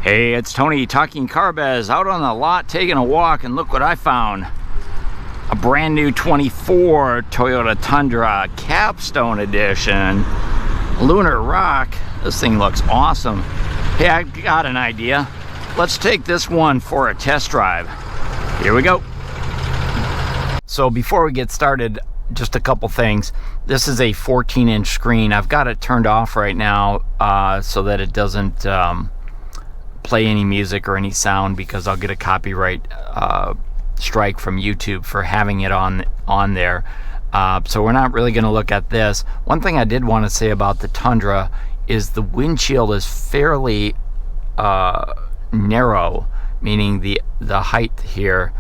Hey, it's Tony talking Carbez, out on the lot taking a walk, and look what I found. A brand new 24 Toyota Tundra Capstone Edition. Lunar Rock. This thing looks awesome. Hey, I got an idea. Let's take this one for a test drive. Here we go. So before we get started, just a couple things. This is a 14-inch screen. I've got it turned off right now so that it doesn't play any music or any sound, because I'll get a copyright strike from YouTube for having it on there. So we're not really going to look at this. One thing I did want to say about the Tundra is the windshield is fairly narrow, meaning the height here.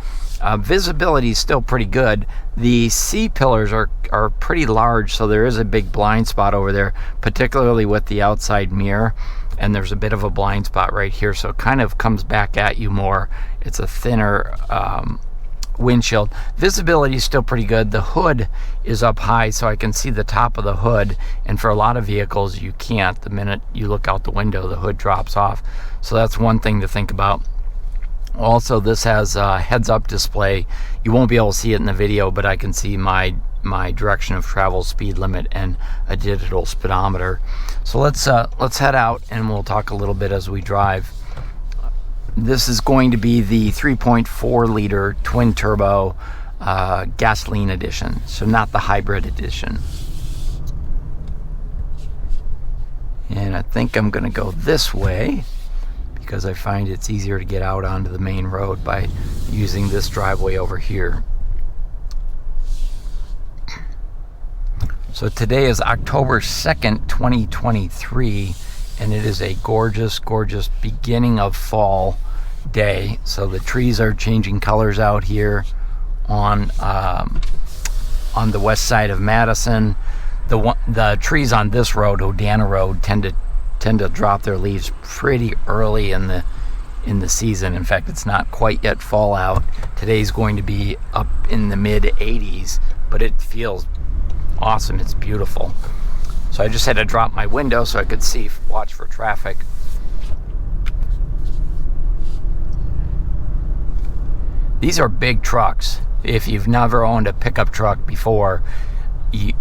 Visibility is still pretty good. The C-pillars are pretty large, so there is a big blind spot over there, particularly with the outside mirror, and there's a bit of a blind spot right here, so it kind of comes back at you more. It's a thinner windshield. Visibility is still pretty good. The hood is up high, so I can see the top of the hood, and for a lot of vehicles you can't. The minute you look out the window, the hood drops off, so that's one thing to think about. Also, this has a heads-up display. You won't be able to see it in the video, but I can see my direction of travel, speed limit, and a digital speedometer. So let's head out, and we'll talk a little bit as we drive. This is going to be the 3.4 liter twin turbo gasoline edition, so not the hybrid edition. And I think I'm going to go this way, because I find it's easier to get out onto the main road by using this driveway over here. So today is October 2nd, 2023, and it is a gorgeous, gorgeous beginning of fall day. So the trees are changing colors out here on the west side of Madison. The trees on this road, Odana Road, tend to drop their leaves pretty early in the season. In fact, it's not quite yet fall out. Today's going to be up in the mid 80s, but it feels awesome. It's beautiful. So I just had to drop my window so I could watch for traffic. These are big trucks. If you've never owned a pickup truck before, you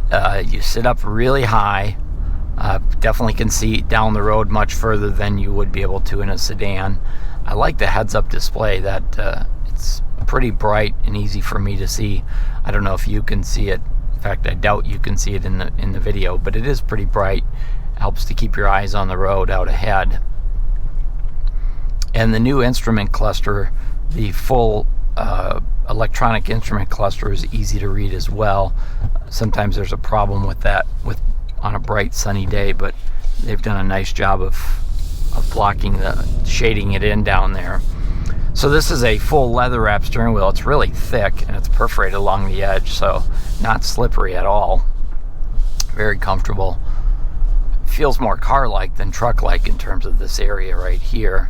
sit up really high. Definitely can see down the road much further than you would be able to in a sedan. I like the heads-up display. That it's pretty bright and easy for me to see. I don't know if you can see it. In fact, I doubt you can see it in the video, but it is pretty bright. Helps to keep your eyes on the road out ahead. And the new instrument cluster, the full electronic instrument cluster, is easy to read as well. Sometimes there's a problem with that on a bright sunny day, but they've done a nice job of shading it in down there. So this is a full leather wrap steering wheel. It's really thick and it's perforated along the edge, so not slippery at all. Very comfortable. Feels more car-like than truck-like in terms of this area right here.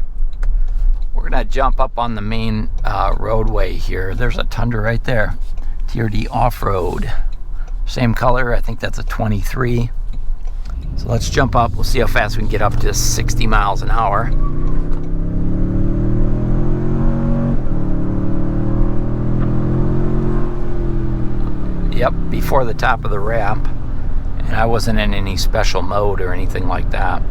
We're gonna jump up on the main roadway here. There's a Tundra right there. TRD Off-Road. Same color, I think that's a 23. So let's jump up. We'll see how fast we can get up to 60 miles an hour. Yep, before the top of the ramp. And I wasn't in any special mode or anything like that.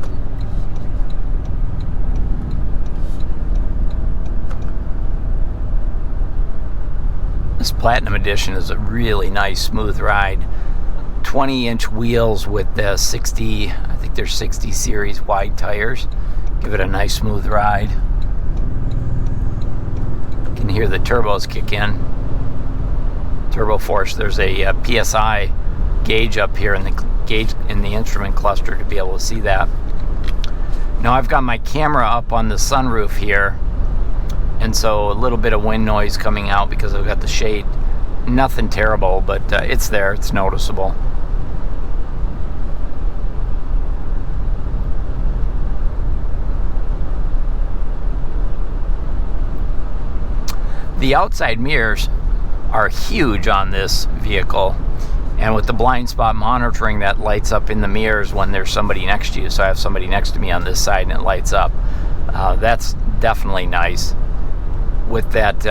This Platinum Edition is a really nice, smooth ride. 20-inch wheels with the 60, I think they're 60 series wide tires. Give it a nice, smooth ride. You can hear the turbos kick in. Turbo force. There's a PSI gauge up here in the instrument cluster to be able to see that. Now I've got my camera up on the sunroof here, and so a little bit of wind noise coming out because I've got the shade. Nothing terrible, but it's there. It's noticeable. The outside mirrors are huge on this vehicle, and with the blind spot monitoring, that lights up in the mirrors when there's somebody next to you. So I have somebody next to me on this side and it lights up. That's definitely nice. With that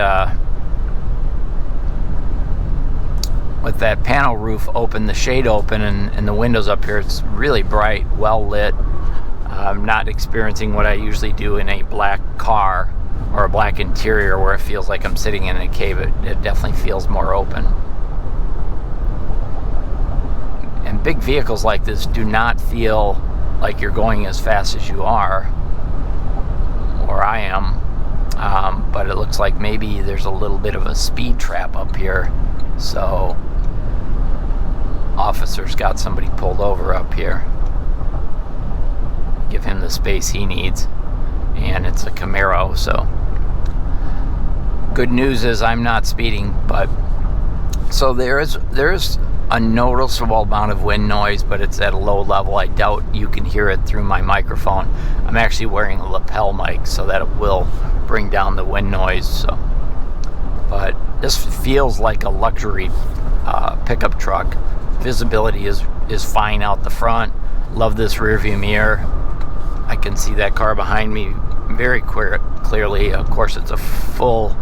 panel roof open, the shade open, and the windows up here, it's really bright, well lit. I'm not experiencing what I usually do in a black car or a black interior where it feels like I'm sitting in a cave. It definitely feels more open. And big vehicles like this do not feel like you're going as fast as you are, or I am. But it looks like maybe there's a little bit of a speed trap up here. So officers got somebody pulled over up here. Give him the space he needs. And it's a Camaro, so good news is I'm not speeding. But so there is a noticeable amount of wind noise, but it's at a low level. I doubt you can hear it through my microphone. I'm actually wearing a lapel mic, so that it will bring down the wind noise. So, but this feels like a luxury pickup truck. Visibility is fine out the front. Love this rear view mirror. I can see that car behind me very clearly. Of course, it's a full,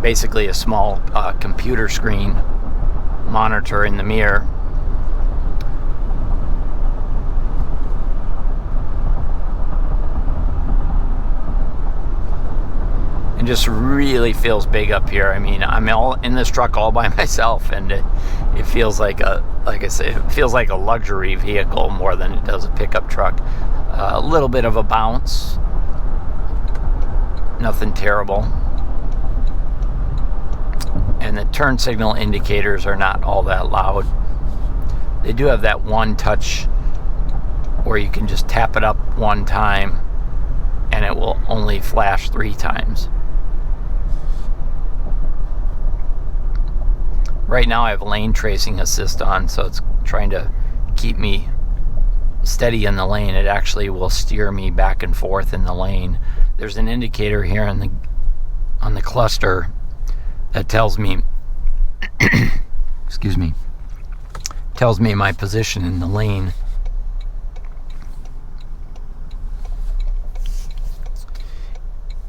basically a small computer screen monitor in the mirror. And just really feels big up here. I mean, I'm all in this truck all by myself, and it feels like like I say, it feels like a luxury vehicle more than it does a pickup truck. A little bit of a bounce, nothing terrible. And the turn signal indicators are not all that loud. They do have that one touch where you can just tap it up one time and it will only flash 3 times. Right now I have lane tracing assist on, so it's trying to keep me steady in the lane. It actually will steer me back and forth in the lane. There's an indicator here on the cluster that tells me excuse me, tells me my position in the lane.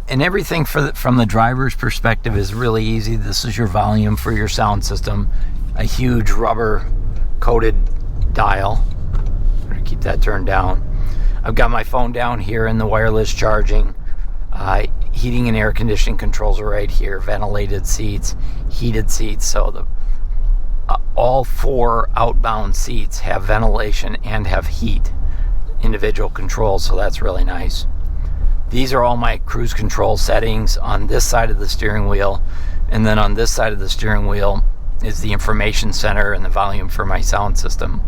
And everything from the driver's perspective is really easy. This is your volume for your sound system. A huge rubber coated dial. Better keep that turned down. I've got my phone down here in the wireless charging. Heating and air conditioning controls are right here. Ventilated seats, heated seats. So all 4 outbound seats have ventilation and have heat, individual controls. So that's really nice. These are all my cruise control settings on this side of the steering wheel. And then on this side of the steering wheel is the information center and the volume for my sound system.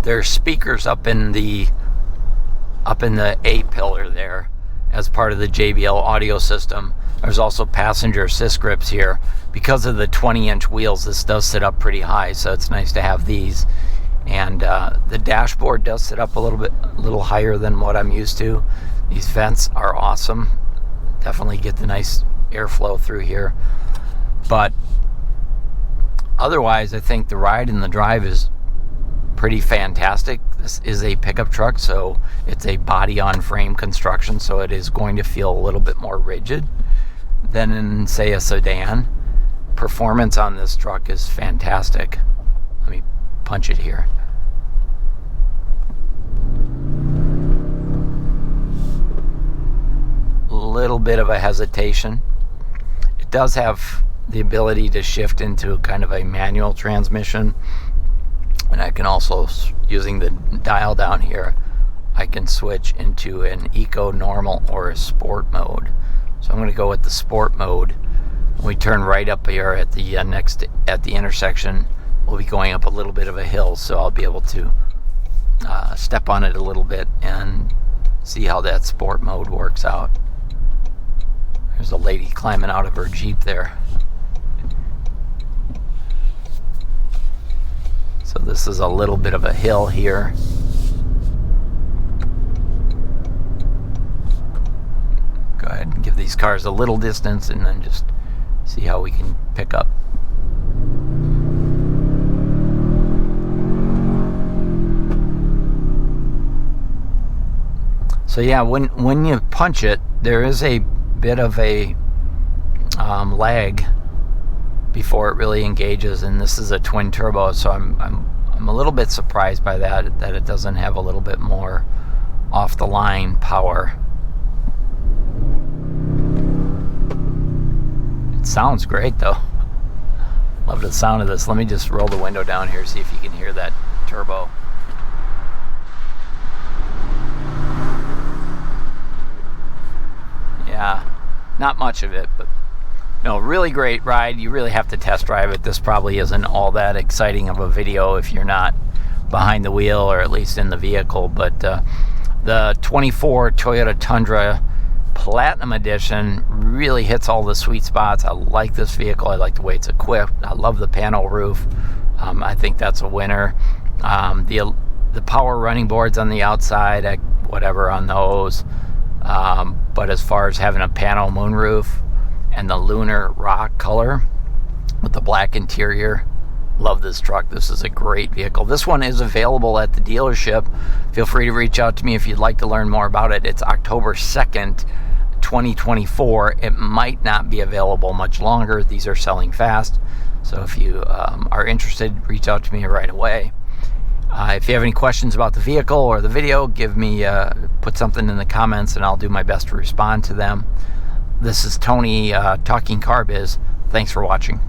There's speakers up in the A pillar there as part of the JBL audio system. There's also passenger assist grips here. Because of the 20-inch wheels, this does sit up pretty high, so it's nice to have these. And the dashboard does sit up a little higher than what I'm used to. These vents are awesome. Definitely get the nice airflow through here. But otherwise, I think the ride and the drive is pretty fantastic. This is a pickup truck, so it's a body-on-frame construction, so it is going to feel a little bit more rigid than in, say, a sedan. Performance on this truck is fantastic. Let me punch it here. Little bit of a hesitation. It does have the ability to shift into kind of a manual transmission, and I can also, using the dial down here, I can switch into an eco, normal, or a sport mode. So I'm going to go with the sport mode. When we turn right up here at the intersection, we'll be going up a little bit of a hill, so I'll be able to step on it a little bit and see how that sport mode works out. There's a lady climbing out of her Jeep there. So this is a little bit of a hill here. Go ahead and give these cars a little distance and then just see how we can pick up. So yeah, when you punch it, there is a bit of a lag before it really engages, and this is a twin turbo, so I'm a little bit surprised by that it doesn't have a little bit more off the line power. It sounds great though. Love the sound of this. Let me just roll the window down here, see if you can hear that turbo. Yeah, not much of it, but no, really great ride. You really have to test drive it. This probably isn't all that exciting of a video if you're not behind the wheel, or at least in the vehicle, but the 24 Toyota Tundra Platinum Edition really hits all the sweet spots. I like this vehicle. I like the way it's equipped. I love the panel roof. I think that's a winner. The power running boards on the outside, whatever on those. But as far as having a panel moonroof and the lunar rock color with the black interior, love this truck. This is a great vehicle. This one is available at the dealership. Feel free to reach out to me if you'd like to learn more about it. It's October 2nd, 2024. It might not be available much longer. These are selling fast. So if you are interested, reach out to me right away. If you have any questions about the vehicle or the video, put something in the comments and I'll do my best to respond to them. This is Tony, Talking Car Biz. Thanks for watching.